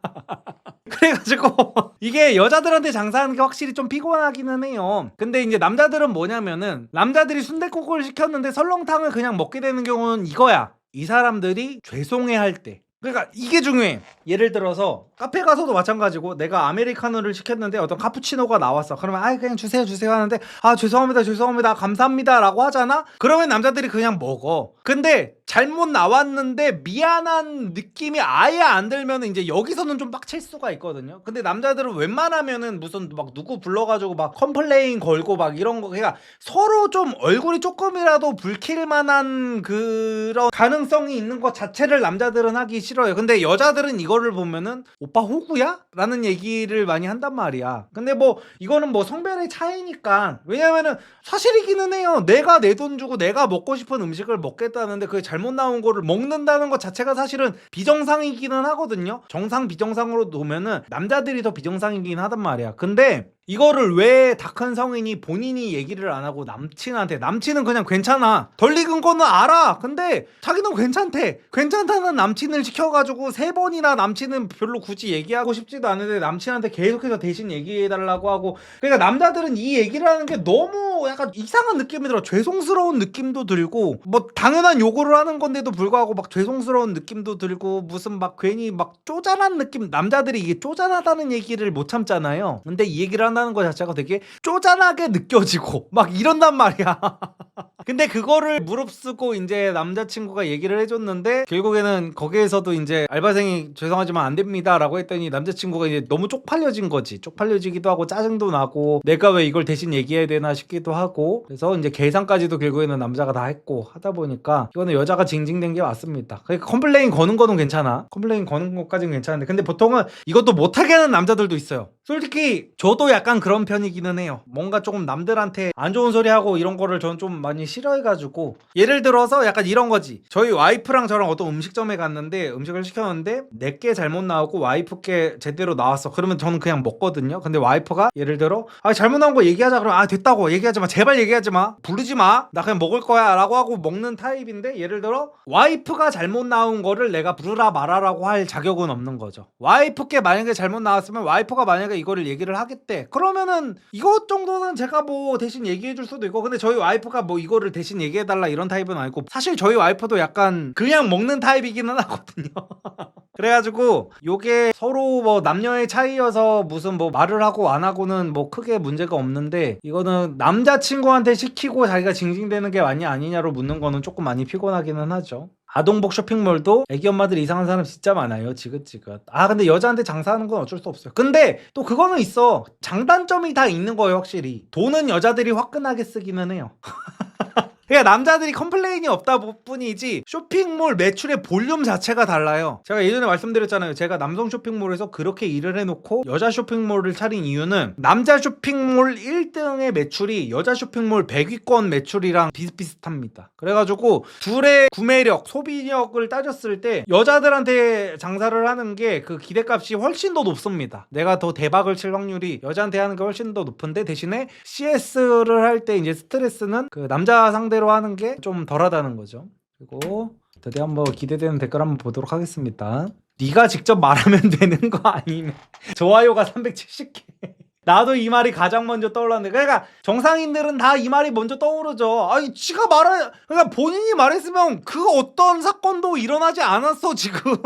S1: 그래가지고 이게 여자들한테 장사하는 게 확실히 좀 피곤하기는 해요. 근데 이제 남자들은 뭐냐면은, 남자들이 순댓국을 시켰는데 설렁탕을 그냥 먹게 되는 경우는 이거야. 이 사람들이 죄송해할 때. 그러니까 이게 중요해. 예를 들어서 카페 가서도 마찬가지고, 내가 아메리카노를 시켰는데 어떤 카푸치노가 나왔어. 그러면 그냥 주세요 하는데, 죄송합니다 감사합니다 라고 하잖아. 그러면 남자들이 그냥 먹어. 근데 잘못 나왔는데 미안한 느낌이 아예 안 들면 이제 여기서는 좀 빡칠 수가 있거든요. 근데 남자들은 웬만하면은 무슨 막 누구 불러가지고 막 컴플레인 걸고 막 이런 거, 그러니까 서로 좀 얼굴이 조금이라도 붉힐 만한 그런 가능성이 있는 것 자체를 남자들은 하기 싫어요. 근데 여자들은 이거를 보면은 오빠 호구야? 라는 얘기를 많이 한단 말이야. 근데 뭐 이거는 뭐 성별의 차이니까, 왜냐면은 사실이기는 해요. 내가 내 돈 주고 내가 먹고 싶은 음식을 먹겠다는데 그게 잘못 나온 거를 먹는다는 것 자체가 사실은 비정상이기는 하거든요. 정상 비정상으로 놓으면은 남자들이 더 비정상이긴 하단 말이야. 근데 이거를 왜 다 큰 성인이 본인이 얘기를 안 하고 남친은 그냥 괜찮아, 덜 익은 거는 알아. 근데 자기는 괜찮다는 남친을 시켜가지고 3번이나 남친은 별로 굳이 얘기하고 싶지도 않은데 남친한테 계속해서 대신 얘기해달라고 하고. 그러니까 남자들은 이 얘기를 하는 게 너무 약간 이상한 느낌이 들어. 죄송스러운 느낌도 들고, 뭐 당연한 요구를 하는 건데도 불구하고 막 죄송스러운 느낌도 들고, 무슨 막 괜히 막 쪼잔한 느낌. 남자들이 이게 쪼잔하다는 얘기를 못 참잖아요. 근데 이 얘기를 한다는 것 자체가 되게 쪼잔하게 느껴지고 막 이런단 말이야. 근데 그거를 무릅쓰고 이제 남자친구가 얘기를 해줬는데, 결국에는 거기에서도 이제 알바생이 죄송하지만 안 됩니다 라고 했더니 남자친구가 이제 너무 쪽팔려진 거지. 쪽팔려지기도 하고 짜증도 나고 내가 왜 이걸 대신 얘기해야 되나 싶기도 하고, 그래서 이제 계산까지도 결국에는 남자가 다 했고 하다 보니까 이거는 여자가 징징된 게 맞습니다. 그러니까 컴플레인 거는 거는 괜찮아. 컴플레인 거는 것까지는 괜찮은데, 근데 보통은 이것도 못하게 하는 남자들도 있어요. 솔직히 저도 약간 그런 편이기는 해요. 뭔가 조금 남들한테 안 좋은 소리 하고 이런 거를 저는 좀 많이 싫어해가지고, 예를 들어서 약간 이런 거지. 저희 와이프랑 저랑 어떤 음식점에 갔는데 음식을 시켰는데 내게 잘못 나오고 와이프께 제대로 나왔어. 그러면 저는 그냥 먹거든요. 근데 와이프가 예를 들어 잘못 나온 거 얘기하자 그러면 됐다고 얘기하지 마, 제발 얘기하지 마, 부르지 마, 나 그냥 먹을 거야 라고 하고 먹는 타입인데, 예를 들어 와이프가 잘못 나온 거를 내가 부르라 말하라고 할 자격은 없는 거죠. 와이프께 만약에 잘못 나왔으면 와이프가 만약에 이거를 얘기를 하겠대. 그러면은 이것 정도는 제가 뭐 대신 얘기해 줄 수도 있고. 근데 저희 와이프가 뭐 이거를 대신 얘기해달라 이런 타입은 아니고, 사실 저희 와이프도 약간 그냥 먹는 타입이기는 하거든요. 그래가지고 요게 서로 뭐 남녀의 차이여서 무슨 뭐 말을 하고 안 하고는 뭐 크게 문제가 없는데, 이거는 남자친구한테 시키고 자기가 징징대는 게 맞냐 아니냐로 묻는 거는 조금 많이 피곤하기는 하죠. 아동복 쇼핑몰도 애기 엄마들 이상한 사람 진짜 많아요. 지긋지긋. 근데 여자한테 장사하는 건 어쩔 수 없어요. 근데 또 그거는 있어. 장단점이 다 있는 거예요. 확실히 돈은 여자들이 화끈하게 쓰기는 해요. 그러니까 남자들이 컴플레인이 없다 뿐이지 쇼핑몰 매출의 볼륨 자체가 달라요. 제가 예전에 말씀드렸잖아요. 제가 남성 쇼핑몰에서 그렇게 일을 해놓고 여자 쇼핑몰을 차린 이유는, 남자 쇼핑몰 1등의 매출이 여자 쇼핑몰 100위권 매출이랑 비슷비슷합니다. 그래가지고 둘의 구매력, 소비력을 따졌을 때 여자들한테 장사를 하는 게 그 기대값이 훨씬 더 높습니다. 내가 더 대박을 칠 확률이 여자한테 하는 게 훨씬 더 높은데, 대신에 CS를 할 때 이제 스트레스는 그 남자 상대로 하는 게 좀 덜하다는 거죠. 그리고 드디어 한번 기대되는 댓글 한번 보도록 하겠습니다. 네가 직접 말하면 되는 거 아니면 좋아요가 370개. 나도 이 말이 가장 먼저 떠올랐는데, 그러니까 정상인들은 다 이 말이 먼저 떠오르죠. 지가 그러니까 본인이 말했으면 그 어떤 사건도 일어나지 않았어 지금.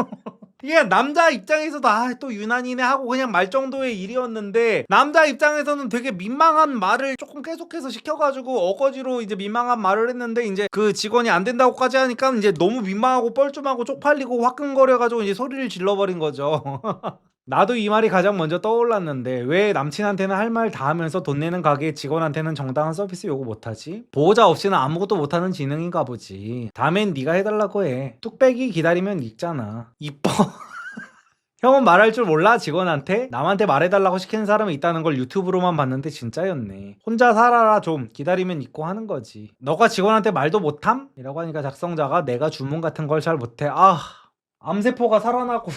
S1: 이게 남자 입장에서도 또 유난히네 하고 그냥 말 정도의 일이었는데, 남자 입장에서는 되게 민망한 말을 조금 계속해서 시켜가지고 어거지로 이제 민망한 말을 했는데, 이제 그 직원이 안 된다고까지 하니까 이제 너무 민망하고 뻘쭘하고 쪽팔리고 화끈거려가지고 이제 소리를 질러버린 거죠. 나도 이 말이 가장 먼저 떠올랐는데 왜 남친한테는 할 말 다 하면서 돈 내는 가게 직원한테는 정당한 서비스 요구 못하지? 보호자 없이는 아무것도 못하는 지능인가 보지. 다음엔 네가 해달라고 해. 뚝배기 기다리면 익잖아. 이뻐. 형은 말할 줄 몰라 직원한테? 남한테 말해달라고 시키는 사람이 있다는 걸 유튜브로만 봤는데 진짜였네. 혼자 살아라 좀 기다리면 있고 하는 거지. 너가 직원한테 말도 못함? 이라고 하니까 작성자가 내가 주문 같은 걸 잘 못해. 암세포가 살아나고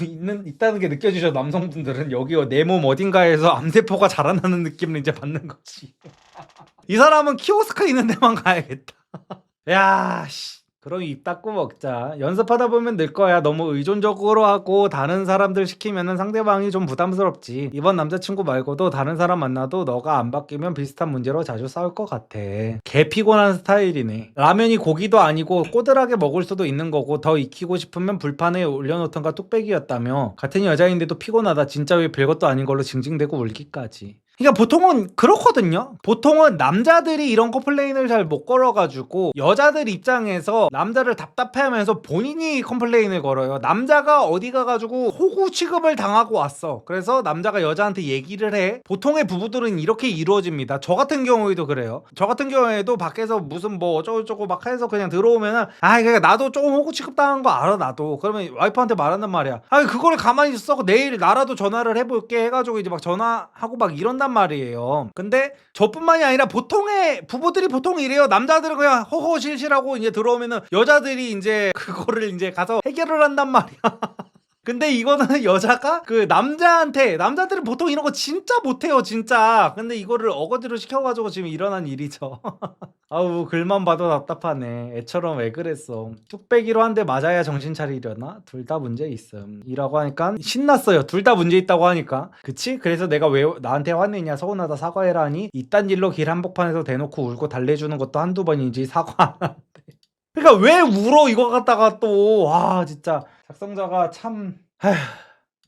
S1: 있다는 게 느껴지죠. 남성분들은 여기 내 몸 어딘가에서 암세포가 자라나는 느낌을 이제 받는 거지. 이 사람은 키오스크 있는 데만 가야겠다. 야 씨. 그럼 입 닫고 먹자. 연습하다 보면 늘 거야. 너무 의존적으로 하고 다른 사람들 시키면은 상대방이 좀 부담스럽지. 이번 남자친구 말고도 다른 사람 만나도 너가 안 바뀌면 비슷한 문제로 자주 싸울 것 같아. 개 피곤한 스타일이네. 라면이 고기도 아니고 꼬들하게 먹을 수도 있는 거고 더 익히고 싶으면 불판에 올려놓던가 뚝배기였다며. 같은 여자인데도 피곤하다. 진짜 왜 별것도 아닌 걸로 징징대고 울기까지. 그러니까 보통은 그렇거든요. 보통은 남자들이 이런 컴플레인을 잘 못 걸어가지고 여자들 입장에서 남자를 답답해하면서 본인이 컴플레인을 걸어요. 남자가 어디 가가지고 호구 취급을 당하고 왔어. 그래서 남자가 여자한테 얘기를 해. 보통의 부부들은 이렇게 이루어집니다. 저 같은 경우에도 그래요. 저 같은 경우에도 밖에서 무슨 뭐 어쩌고저쩌고 막 해서 그냥 들어오면은 그러니까 나도 조금 호구 취급 당한 거 알아 나도. 그러면 와이프한테 말한단 말이야. 그거를 가만히 있어. 내일 나라도 전화를 해볼게 해가지고 이제 막 전화하고 막 이런단 말이에요. 근데 저뿐만이 아니라 보통의 부부들이 보통 이래요. 남자들은 그냥 허허실실하고 이제 들어오면은 여자들이 이제 그거를 이제 가서 해결을 한단 말이야. 근데 이거는 여자가 그 남자들은 보통 이런 거 진짜 못해요 진짜. 근데 이거를 어거지로 시켜가지고 지금 일어난 일이죠. 아우 글만 봐도 답답하네. 애처럼 왜 그랬어. 뚝배기로 한 대 맞아야 정신 차리려나? 둘 다 문제 있음 이라고 하니까 신났어요. 둘 다 문제 있다고 하니까. 그치? 그래서 내가 왜 나한테 화내냐 서운하다 사과해라 하니 이딴 일로 길 한복판에서 대놓고 울고 달래주는 것도 한두 번이지 사과 안 한대. 그러니까 왜 울어 이거 갖다가 또. 와 진짜 작성자가 참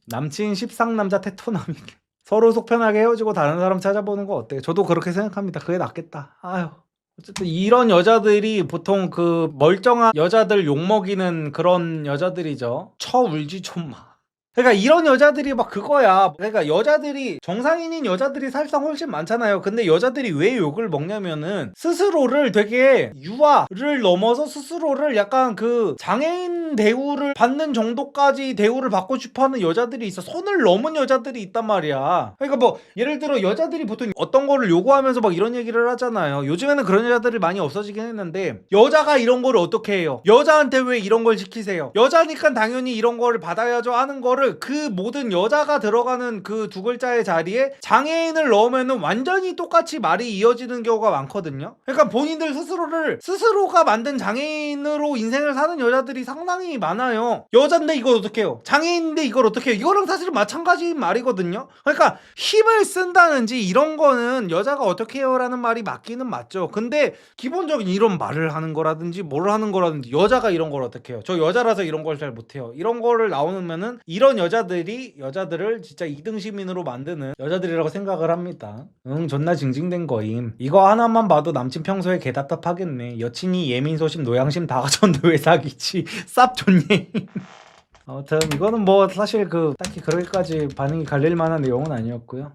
S1: 남친 십상남자 테토남이네. 서로 속 편하게 헤어지고 다른 사람 찾아보는 거 어때? 저도 그렇게 생각합니다. 그게 낫겠다. 어쨌든 이런 여자들이 보통 그 멀쩡한 여자들 욕먹이는 그런 여자들이죠. 울지 좀 마. 그러니까 이런 여자들이 막 그거야. 그러니까 여자들이 정상인인 여자들이 사실상 훨씬 많잖아요. 근데 여자들이 왜 욕을 먹냐면은 스스로를 되게 유아를 넘어서 스스로를 약간 그 장애인 대우를 받는 정도까지 대우를 받고 싶어하는 여자들이 있어. 선을 넘은 여자들이 있단 말이야. 그러니까 뭐 예를 들어 여자들이 보통 어떤 거를 요구하면서 막 이런 얘기를 하잖아요. 요즘에는 그런 여자들이 많이 없어지긴 했는데 여자가 이런 거를 어떻게 해요? 여자한테 왜 이런 걸 시키세요? 여자니까 당연히 이런 거를 받아야죠 하는 거를 그 모든 여자가 들어가는 그 두 글자의 자리에 장애인을 넣으면은 완전히 똑같이 말이 이어지는 경우가 많거든요. 그러니까 본인들 스스로가 만든 장애인으로 인생을 사는 여자들이 상당히 많아요. 여잔데 이걸 어떻게 해요? 장애인인데 이걸 어떻게 해요? 이거랑 사실은 마찬가지인 말이거든요. 그러니까 힘을 쓴다는지 이런 거는 여자가 어떻게 해요? 라는 말이 맞기는 맞죠. 근데 기본적인 이런 말을 하는 거라든지 뭘 하는 거라든지 여자가 이런 걸 어떻게 해요? 저 여자라서 이런 걸 잘 못해요. 이런 거를 나오면은 이런 여자들을 진짜 2등 시민으로 만드는 여자들이라고 생각을 합니다. 존나 징징댄 거임. 이거 하나만 봐도 남친 평소에 개 답답하겠네. 여친이 예민소심 노양심 다 가졌는데 왜 사귀지? 쌉 좋네. 아무튼 이거는 뭐 사실 딱히 그렇게까지 반응이 갈릴 만한 내용은 아니었고요.